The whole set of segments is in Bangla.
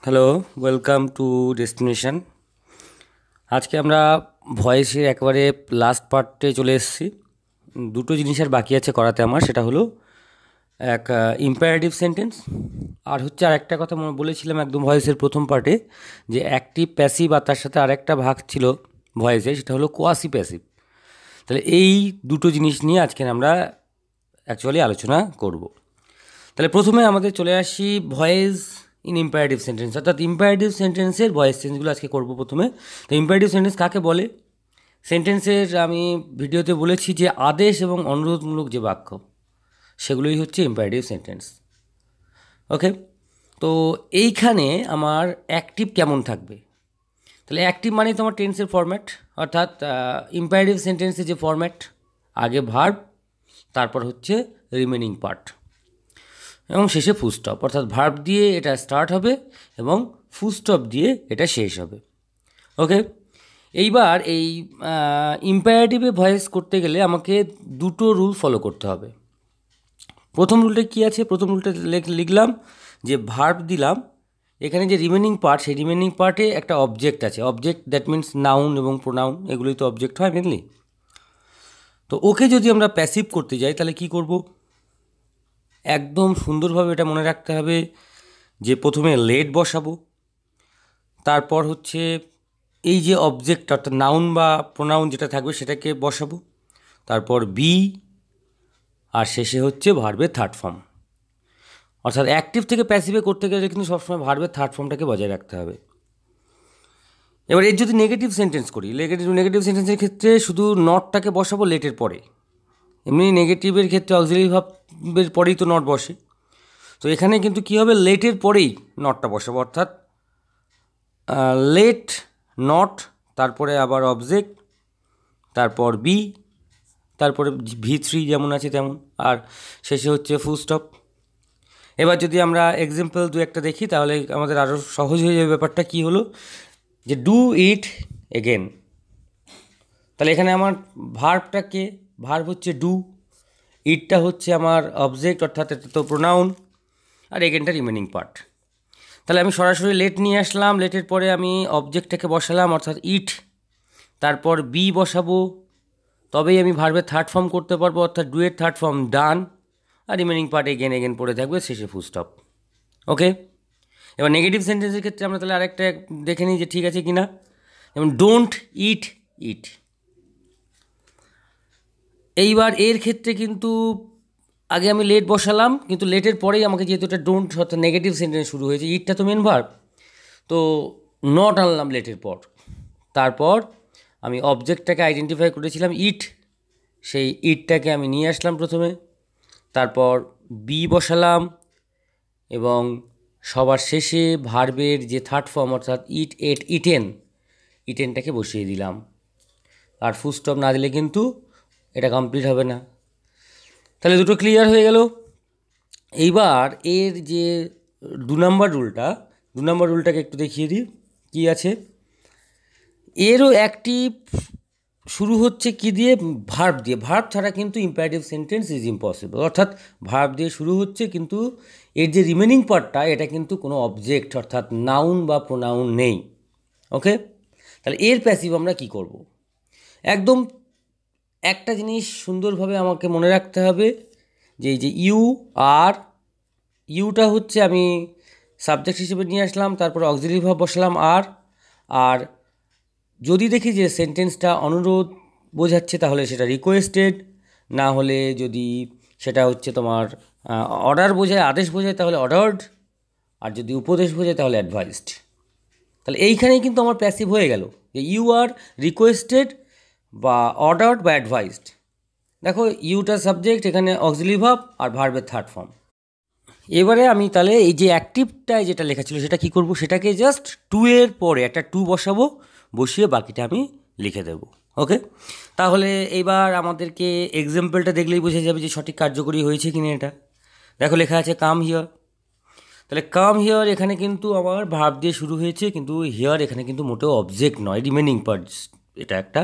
Hello, welcome to destination. আজকে আমরা ভয়েসের একেবারে লাস্ট পার্টে চলে এসেছি। দুটো জিনিসের বাকি আছে করাতে আমার, সেটা হলো এক ইম্পারেটিভ সেন্টেন্স, আর হচ্ছে আরেকটা কথা বলেছিলাম একদম ভয়েসের প্রথম পার্টে, যে অ্যাক্টিভ প্যাসিভ আর তার সাথে আরেকটা ভাগ ছিল ভয়েসে, সেটা হলো কোয়াসি প্যাসিভ। তাহলে এই দুটো জিনিস নিয়ে আজকে আমরা অ্যাকচুয়ালি আলোচনা করব। তাহলে প্রথমে আমাদের চলে আসি ভয়েস ইন ইম্পারেটিভ সেন্টেন্স, অর্থাৎ ইম্পারেটিভ সেন্টেন্সের ভয়েস চেঞ্জগুলো আজকে করব প্রথমে। তো ইম্পারেটিভ সেন্টেন্স কাকে বলে? সেন্টেন্সের আমি ভিডিওতে বলেছি যে আদেশ এবং অনুরোধমূলক যে বাক্য, সেগুলোই হচ্ছে ইম্পারেটিভ সেন্টেন্স। ওকে, তো এইখানে আমার অ্যাক্টিভ কেমন থাকবে? তাহলে অ্যাক্টিভ মানে তোমার টেন্সের ফরম্যাট, অর্থাৎ ইম্পারেটিভ সেন্টেন্সের যে ফরম্যাট, আগে ভার্ব, তারপর হচ্ছে রিমেনিং পার্ট, এবং শেষে ফুলস্টপ, অর্থাৎ ভার্ব দিয়ে এটা স্টার্ট হবে এবং ফুলস্টপ দিয়ে এটা শেষ হবে। ওকে, এইবার এই ইম্পারেটিভে ভয়েস করতে গেলে আমাকে দুটো রুল ফলো করতে হবে। প্রথম রুলটা কী আছে? প্রথম রুলটা লিখলাম যে ভার্ব দিলাম, এখানে যে রিমেনিং পার্ট, সেই রিমেনিং পার্টে একটা অবজেক্ট আছে। অবজেক্ট দ্যাট মিনস নাউন এবং প্রোনাউন, এগুলোই তো অবজেক্ট হয় মেনলি। তো ওকে যদি আমরা প্যাসিভ করতে যাই তাহলে কি করব? একদম সুন্দরভাবে এটা মনে রাখতে হবে যে প্রথমে লেট বসাবো, তারপর হচ্ছে এই যে অবজেক্ট অর্থাৎ নাউন বা প্রোনাউন যেটা থাকবে সেটাকে বসাবো, তারপর বি, আর শেষে হচ্ছে ভার্বের থার্ড ফর্ম। অর্থাৎ অ্যাক্টিভ থেকে প্যাসিভে করতে গেলে কিন্তু সবসময় ভার্বের থার্ড ফর্মটাকে বজায় রাখতে হবে। এবার এর যদি নেগেটিভ সেন্টেন্স করি, নেগেটিভ সেন্টেন্সের ক্ষেত্রে শুধু নটটাকে বসাবো লেটের পরে। এমনি নেগেটিভের ক্ষেত্রে অক্সিলারি ভার্বের পরেই তো নট বসে, তো এখানে কিন্তু কী হবে, লেটের পরেই নটটা বসাবো, অর্থাৎ লেট নট, তারপরে আবার অবজেক্ট, তারপর বি, তারপরে V3 যেমন আছে তেমন, আর শেষে হচ্ছে ফুল স্টপ। এবার যদি আমরা এক্সাম্পল দু একটা দেখি তাহলে আমাদের আরও সহজ হয়ে যাবে ব্যাপারটা। কী হলো, যে ডু ইট এগেন। তাহলে এখানে আমার ভার্বটাকে, ভার্ব হচ্ছে ডু, ইটটা হচ্ছে আমার অবজেক্ট অর্থাৎ এটা তো প্রোনাউন, আর এগেনটা রিমেনিং পার্ট। তাহলে আমি সরাসরি লেট নিয়ে আসলাম, লেটের পরে আমি অবজেক্টটাকে বসালাম অর্থাৎ ইট, তারপর বি বসাবো, তবেই আমি ভার্বের থার্ড ফর্ম করতে পারবো অর্থাৎ ডু এর থার্ড ফর্ম ডান, আর রিমেনিং পার্ট এগেন পড়ে থাকবে, শেষে ফুল স্টপ। ওকে, এবার নেগেটিভ সেন্টেন্সের ক্ষেত্রে আমরা তাহলে আরেকটা দেখে নিই যে ঠিক আছে কি না। যেমন ডোন্ট ইট ইট। এইবার এর ক্ষেত্রে কিন্তু আগে আমি লেট বসালাম, কিন্তু লেটের পরেই আমাকে যেহেতু এটা ডোন্ট অর্থাৎ নেগেটিভ সেন্টেন্স শুরু হয়েছে, ইটটা তো মেন ভার্ব, তো নট আনলাম লেটের পর। তারপর আমি অবজেক্টটাকে আইডেন্টিফাই করেছিলাম ইট, সেই ইটটাকে আমি নিয়ে আসলাম প্রথমে, তারপর বি বসালাম, এবং সবার শেষে ভার্বের যে থার্ড ফর্ম অর্থাৎ ইট এট ইটেনটাকে বসিয়ে দিলাম। আর ফুল স্টপ না দিলে কিন্তু এটা কমপ্লিট হবে না। তাহলে দুটো ক্লিয়ার হয়ে গেল। এইবার এর যে দু নম্বর রুলটাকে একটু দেখিয়ে দিই কী আছে। এরও অ্যাক্টিভ শুরু হচ্ছে কি দিয়ে? ভার্ব দিয়ে। ভার্ব ছাড়া কিন্তু ইম্পারেটিভ সেন্টেন্স ইজ ইম্পসিবল, অর্থাৎ ভার্ব দিয়ে শুরু হচ্ছে, কিন্তু এর যে রিমেনিং পার্টটা এটা কিন্তু কোনো অবজেক্ট অর্থাৎ নাউন বা প্রোনাউন নেই। ওকে, তাহলে এর প্যাসিভ আমরা কি করব? একদম একটা জিনিস সুন্দরভাবে আমাকে মনে রাখতে হবে যে এই যে ইউটা হচ্ছে আমি সাবজেক্ট হিসেবে নিয়ে আসলাম, তারপর অক্সিলারি ভার্ব বসালাম আর যদি দেখি যে সেন্টেন্সটা অনুরোধ বোঝাচ্ছে তাহলে সেটা রিকোয়েস্টেড, না হলে যদি সেটা হচ্ছে তোমার অর্ডার বোঝায়, আদেশ বোঝায়, তাহলে অর্ডার্ড, আর যদি উপদেশ বোঝায় তাহলে অ্যাডভাইসড। তাহলে এইখানেই কিন্তু আমার প্যাসিভ হয়ে গেল যে ইউ আর রিকোয়েস্টেড বা অর্ডার্ড বা অ্যাডভাইসড। দেখো ইউটা সাবজেক্ট, এখানে অক্সিলারি ভার্ব আর ভার্বের থার্ড ফর্ম। এবারে আমি তাহলে এই যে অ্যাক্টিভটায় যেটা লেখা ছিল সেটা কী করব, সেটাকে জাস্ট টু এর পরে একটা টু বসাবো, বসিয়ে বাকিটা আমি লিখে দেব। ওকে, তাহলে এবার আমাদেরকে এক্সাম্পলটা দেখলেই বোঝা যাবে যে সঠিক কার্যকরী হয়েছে কি না এটা। দেখো লেখা আছে কাম হিয়ার। তাহলে কাম হিয়ার এখানে কিন্তু আমার ভার্ব দিয়ে শুরু হয়েছে, কিন্তু হিয়ার এখানে কিন্তু মোটেও অবজেক্ট নয়, রিমেনিং পার্টস এটা একটা।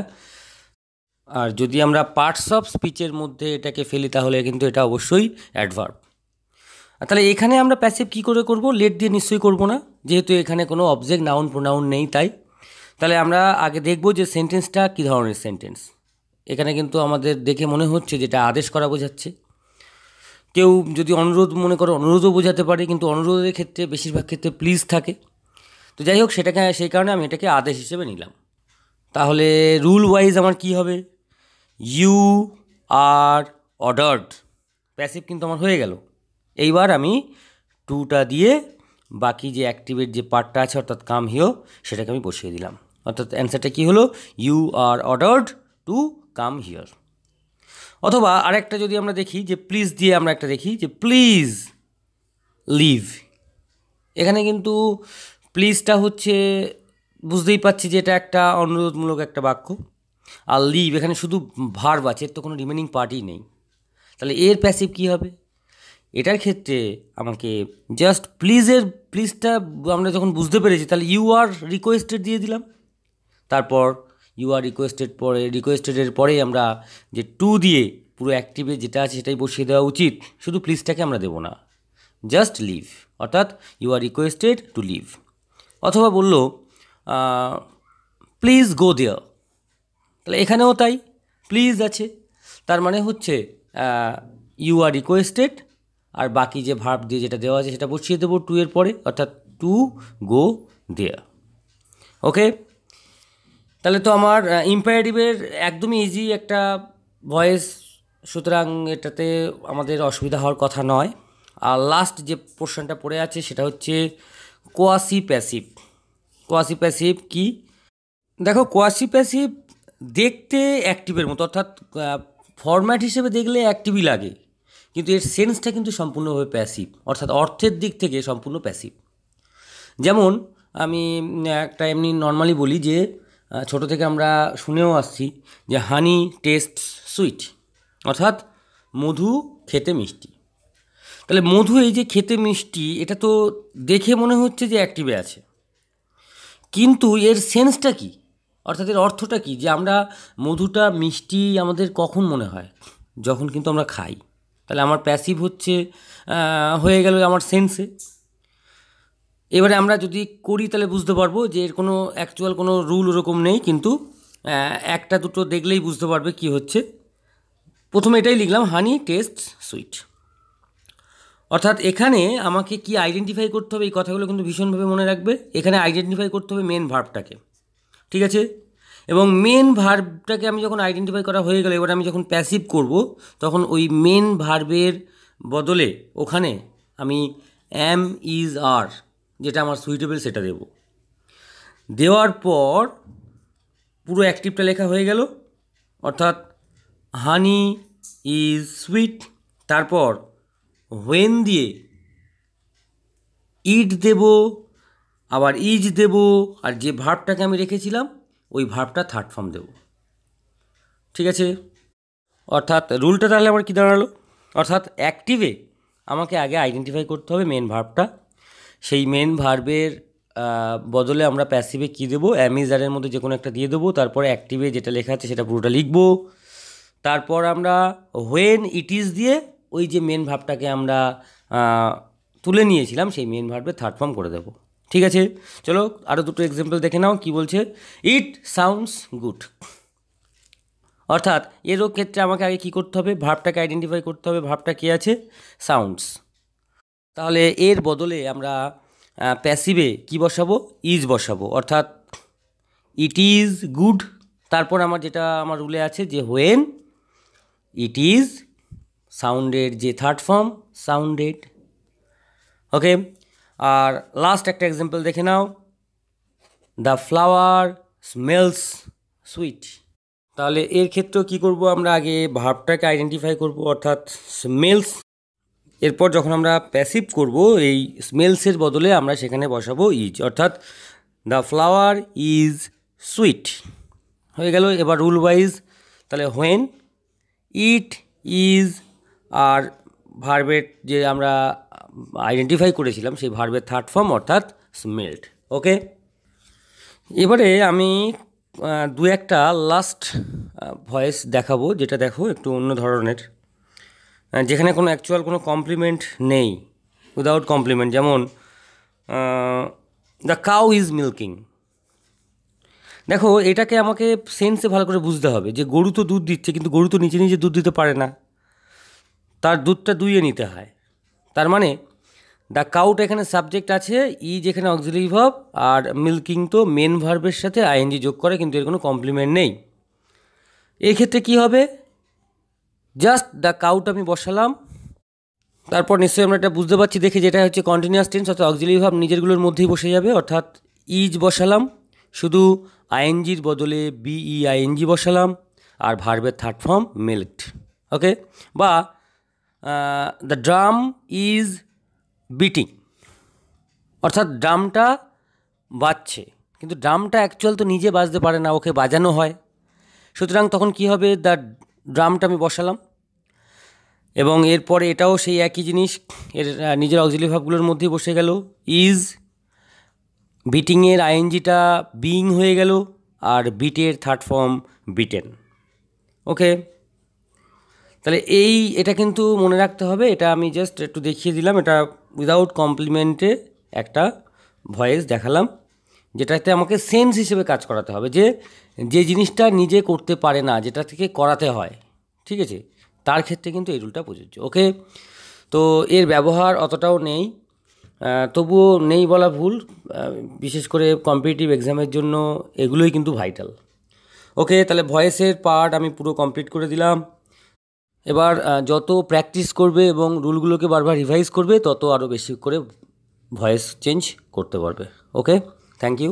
আর যদি আমরা পার্টস অফ স্পিচের মধ্যে এটাকে ফেলি তাহলে কিন্তু এটা অবশ্যই অ্যাডভার্ব। তাহলে এখানে আমরা প্যাসিভ কী করে করব? লেট দিয়ে নিশ্চয়ই করব না, যেহেতু এখানে কোনো অবজেক্ট নাউন প্রোনাউন নেই তাই। তাহলে আমরা আগে দেখব যে সেন্টেন্সটা কী ধরনের সেন্টেন্স। এখানে কিন্তু আমাদের দেখে মনে হচ্ছে যেটা আদেশ করা বোঝাচ্ছে। কেউ যদি অনুরোধ মনে করো অনুরোধও বোঝাতে পারে, কিন্তু অনুরোধের ক্ষেত্রে বেশিরভাগ ক্ষেত্রে প্লিজ থাকে। তো যাই হোক, সেটাকে সেই কারণে আমি এটাকে আদেশ হিসেবে নিলাম। তাহলে রুল ওয়াইজ আমার কি হবে? ইউ আর অর্ডার্ড, প্যাসিভ কিন্তু আমার হয়ে গেল। এইবার আমি টুটা দিয়ে বাকি যে অ্যাক্টিভের যে পার্টটা আছে অর্থাৎ কাম হিও সেটাকে আমি বসিয়ে দিলাম। অর্থাৎ অ্যান্সারটা কী হলো? You are ordered to come here. অথবা আরেকটা যদি আমরা দেখি যে প্লিজ দিয়ে আমরা একটা দেখি যে প্লিজ লিভ। এখানে কিন্তু প্লিজটা হচ্ছে বুঝতেই পারছি যে এটা একটা অনুরোধমূলক একটা বাক্য, আর লিভ এখানে শুধু ভার্ব আছে, এর তো কোনো রিমেনিং পার্টই নেই। তাহলে এর প্যাসিভ কী হবে? এটার ক্ষেত্রে আমাকে জাস্ট প্লিজটা আমরা যখন বুঝতে পেরেছি তাহলে ইউ আর রিকোয়েস্টেড দিয়ে দিলাম। তারপর ইউ আর রিকোয়েস্টেডের পরে আমরা যে টু দিয়ে পুরো অ্যাক্টিভে যেটা আছে সেটাই বসিয়ে দেওয়া উচিত, শুধু প্লিজটাকে আমরা দেবো না, জাস্ট লিভ, অর্থাৎ you are requested to leave. অথবা বলল প্লিজ গো দেয়ার, তাহলে এখানেও তাই, প্লিজ আছে, তার মানে হচ্ছে ইউ আর রিকোয়েস্টেড আর বাকি যে ভার্ব দিয়ে যেটা দেওয়া আছে সেটা বসিয়ে দেবো টু এর পরে, অর্থাৎ টু গো দেয়ার। ওকে, তাহলে তো আমার ইম্পারেটিভের একদমই ইজি একটা ভয়েস, সুতরাং এটাতে আমাদের অসুবিধা হওয়ার কথা নয়। আর লাস্ট যে পোর্শনটা পড়ে আছে সেটা হচ্ছে কোয়াসি প্যাসিভ। কোয়াসি প্যাসিভ কি? দেখো, কোয়াসি প্যাসিভ দেখতে অ্যাক্টিভের মতো, অর্থাৎ ফরম্যাট হিসেবে দেখলে অ্যাক্টিভই লাগে, কিন্তু এর সেন্সটা কিন্তু সম্পূর্ণভাবে প্যাসিভ, অর্থাৎ অর্থের দিক থেকে সম্পূর্ণ প্যাসিভ। যেমন আমি একটা এমনি নর্মালি বলি যে ছোটো থেকে আমরা শুনেও আসছি যে হানি টেস্ট সুইট, অর্থাৎ মধু খেতে মিষ্টি। তাহলে মধু এই যে খেতে মিষ্টি, এটা তো দেখে মনে হচ্ছে যে অ্যাক্টিভে আছে, কিন্তু এর সেন্সটা কি, অর্থাৎ এর অর্থটা কি? যে আমরা মধুটা মিষ্টি আমাদের কখন মনে হয়? যখন কিন্তু আমরা খাই। তাহলে আমার প্যাসিভ হচ্ছে হয়ে গেল আমার সেন্সে। এবারে আমরা যদি করি তাহলে বুঝতে পারবো যে এর কোনো অ্যাকচুয়াল কোনো রুল ওরকম নেই, কিন্তু একটা দুটো দেখলেই বুঝতে পারবে কি হচ্ছে। প্রথমে এটাই লিখলাম, হানি টেস্ট সুইট। অর্থাৎ এখানে আমাকে কি আইডেন্টিফাই করতে হবে, এই কথাগুলো কিন্তু ভীষণভাবে মনে রাখবে। এখানে আইডেন্টিফাই করতে হবে মেন ভার্বটাকে, ঠিক আছে? এবং মেন ভার্বটাকে আমি যখন আইডেন্টিফাই করা হয়ে গেল, এবার আমি যখন প্যাসিভ করব তখন ওই মেন ভার্বের বদলে ওখানে আমি অ্যাম ইজ আর, যেটা আমার সুইটেবল সেটা দেব। দেওয়ার পর পুরো অ্যাক্টিভটা লেখা হয়ে গেল, অর্থাৎ হানি ইজ সুইট। তারপর হোয়েন দিয়ে ইট দেব, আবার ইজ দেব, আর যে ভার্বটাকে আমি রেখেছিলাম ওই ভার্বটা থার্ড ফর্ম দেব, ঠিক আছে? অর্থাৎ রুলটা তাহলে আমার কী দাঁড়ালো? অর্থাৎ অ্যাক্টিভে আমাকে আগে আইডেন্টিফাই করতে হবে মেন ভার্বটা, সেই মেন ভার্বের বদলে আমরা প্যাসিভে কী দেবো, অ্যামিজারের মধ্যে যে কোনো একটা দিয়ে দেবো, তারপরে অ্যাক্টিভে যেটা লেখা আছে সেটা পুরোটা লিখব। তারপর আমরা হোয়েন ইট ইজ দিয়ে ওই যে মেন ভার্বটাকে আমরা তুলে নিয়েছিলাম সেই মেন ভার্বের থার্ড ফর্ম করে দেবো, ঠিক আছে? চলো আরও দুটো এক্সাম্পল দেখে নাও কি বলছে। ইট সাউন্ডস গুড, অর্থাৎ এরও ক্ষেত্রে আমাকে আগে কী করতে হবে, ভার্বটাকে আইডেন্টিফাই করতে হবে, ভার্বটা কী আছে, সাউন্ডস। তাহলে এর বদলে আমরা প্যাসিভে কি বসাবো, ইজ বসাবো, অর্থাৎ ইট ইজ গুড। তারপর আমার যেটা আমার রুলে আছে যে হোয়েন ইট ইজ সাউন্ডেড যে থার্ড ফর্ম সাউন্ডেড। ওকে, আর লাস্ট একটা এক্সাম্পল দেখে নাও, দ্য ফ্লাওয়ার স্মেলস সুইট। তাহলে এর ক্ষেত্রেও কী করব, আমরা আগে ভার্বটাকে আইডেন্টিফাই করব, অর্থাৎ স্মেলস। এরপর যখন আমরা প্যাসিভ করব এই স্মেলসের বদলে আমরা সেখানে বসাবো ইজ, অর্থাৎ দ্য ফ্লাওয়ার ইজ সুইট হয়ে গেল। এবার রুল ওয়াইজ তাহলে হোয়েন ইট ইজ আর ভার্বের যে আমরা আইডেন্টিফাই করেছিলাম সেই ভার্বের থার্ড ফর্ম অর্থাৎ স্মেলড। ওকে, এবারে আমি দু একটা লাস্ট ভয়েস দেখাবো, যেটা দেখো একটু অন্য ধরনের, যেখানে কোনো অ্যাকচুয়াল কোনো কমপ্লিমেন্ট নেই, উইদাউট কমপ্লিমেন্ট। যেমন দ্য কাউ ইজ মিল্কিং। দেখো এটাকে আমাকে সেন্সে ভালো করে বুঝতে হবে যে গরু তো দুধ দিচ্ছে, কিন্তু গরু তো নিজে নিজে দুধ দিতে পারে না, তার দুধটা দুইয়ে নিতে হয়। তার মানে দ্য কাউটা এখানে সাবজেক্ট আছে, ইজ এখানে অক্সিলারি ভার্ব, আর মিল্কিং তো মেন ভার্বের সাথে আইএনজি যোগ করে, কিন্তু এর কোনো কমপ্লিমেন্ট নেই। এই ক্ষেত্রে কী হবে, জাস্ট দ্য কাউটা আমি বসালাম, তারপর নিশ্চয়ই আমরা এটা বুঝতে পারছি দেখে যেটা হচ্ছে কন্টিনিউয়াস টেন্স, অর্থাৎ অক্সিলারি ভার্ব নিজেরগুলোর মধ্যেই বসে যাবে, অর্থাৎ ইজ বসালাম, শুধু আইএনজির বদলে বিইআইএনজি বসালাম, আর ভার্বের থার্ড ফর্ম মিল্কড। ওকে, বা দ্য ড্রাম ইজ বিটিং, অর্থাৎ ড্রামটা বাজছে, কিন্তু ড্রামটা অ্যাকচুয়াল তো নিজে বাজতে পারে না, ওকে বাজানো হয়। সুতরাং তখন কি হবে, দ্য ড্রামটা আমি বসালাম, এবং এরপরে এটাও সেই একই জিনিস, এর নিজের অক্সিলারি ভার্বগুলোর মধ্যেই বসে গেল। ইজ বিটিংয়ের আইএনজিটা বিইং হয়ে গেল, আর বিটের থার্ড ফর্ম বিটেন। ওকে, তাহলে এটা কিন্তু মনে রাখতে হবে। এটা আমি জাস্ট একটু দেখিয়ে দিলাম, এটা উইদাউট কমপ্লিমেন্টে একটা ভয়েস দেখালাম, যেটাতে আমাকে সেন্স হিসেবে কাজ করাতে হবে, যে জিনিসটা নিজে করতে পারে না, যেটা থেকে করাতে হয়, ঠিক আছে, তার ক্ষেত্রে কিন্তু এই রুলটা প্রযোজ্য। ওকে, তো এর ব্যবহার অতটাও নেই, তবুও নেই বলা ভুল, বিশেষ করে কম্পিটিটিভ এক্সামের জন্য এগুলোই কিন্তু ভাইটাল। ওকে, তাহলে ভয়েসের পার্ট আমি পুরো কমপ্লিট করে দিলাম। এবার যত প্র্যাকটিস করবে এবং রুলগুলোকে বারবার রিভাইজ করবে, তত আরও বেশি করে ভয়েস চেঞ্জ করতে পারবে। ওকে, থ্যাংক ইউ।